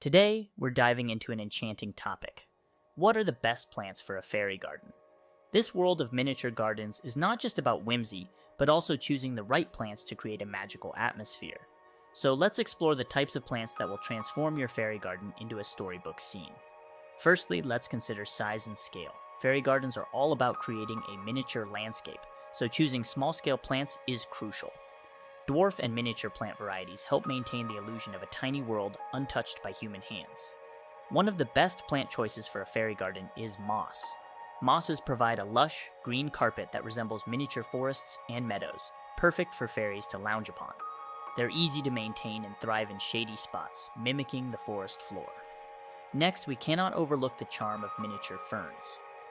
Today, we're diving into an enchanting topic. What are the best plants for a fairy garden? This world of miniature gardens is not just about whimsy, but also choosing the right plants to create a magical atmosphere. So let's explore the types of plants that will transform your fairy garden into a storybook scene. Firstly, let's consider size and scale. Fairy gardens are all about creating a miniature landscape, so choosing small-scale plants is crucial. Dwarf and miniature plant varieties help maintain the illusion of a tiny world untouched by human hands. One of the best plant choices for a fairy garden is moss. Mosses provide a lush, green carpet that resembles miniature forests and meadows, perfect for fairies to lounge upon. They're easy to maintain and thrive in shady spots, mimicking the forest floor. Next, we cannot overlook the charm of miniature ferns.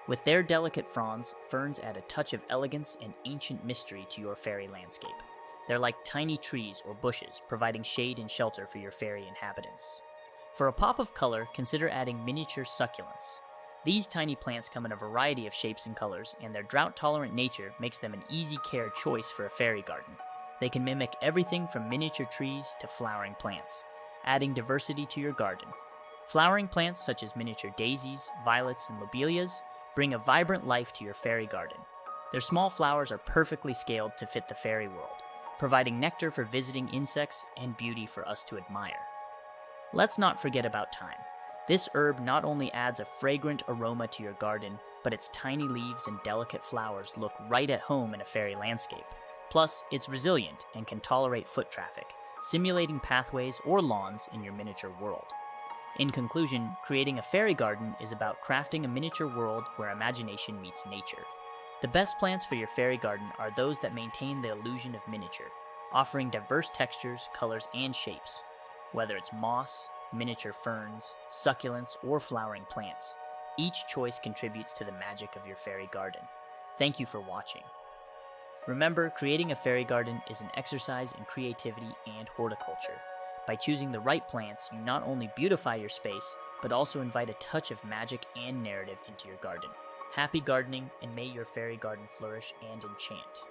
With their delicate fronds, ferns add a touch of elegance and ancient mystery to your fairy landscape. They're like tiny trees or bushes, providing shade and shelter for your fairy inhabitants. For a pop of color, consider adding miniature succulents. These tiny plants come in a variety of shapes and colors, and their drought-tolerant nature makes them an easy-care choice for a fairy garden. They can mimic everything from miniature trees to flowering plants, adding diversity to your garden. Flowering plants such as miniature daisies, violets, and lobelias bring a vibrant life to your fairy garden. Their small flowers are perfectly scaled to fit the fairy world, providing nectar for visiting insects and beauty for us to admire. Let's not forget about thyme. This herb not only adds a fragrant aroma to your garden, but its tiny leaves and delicate flowers look right at home in a fairy landscape. Plus, it's resilient and can tolerate foot traffic, simulating pathways or lawns in your miniature world. In conclusion, creating a fairy garden is about crafting a miniature world where imagination meets nature. The best plants for your fairy garden are those that maintain the illusion of miniature, offering diverse textures, colors, and shapes. Whether it's moss, miniature ferns, succulents, or flowering plants, each choice contributes to the magic of your fairy garden. Thank you for watching. Remember, creating a fairy garden is an exercise in creativity and horticulture. By choosing the right plants, you not only beautify your space, but also invite a touch of magic and narrative into your garden. Happy gardening, and may your fairy garden flourish and enchant.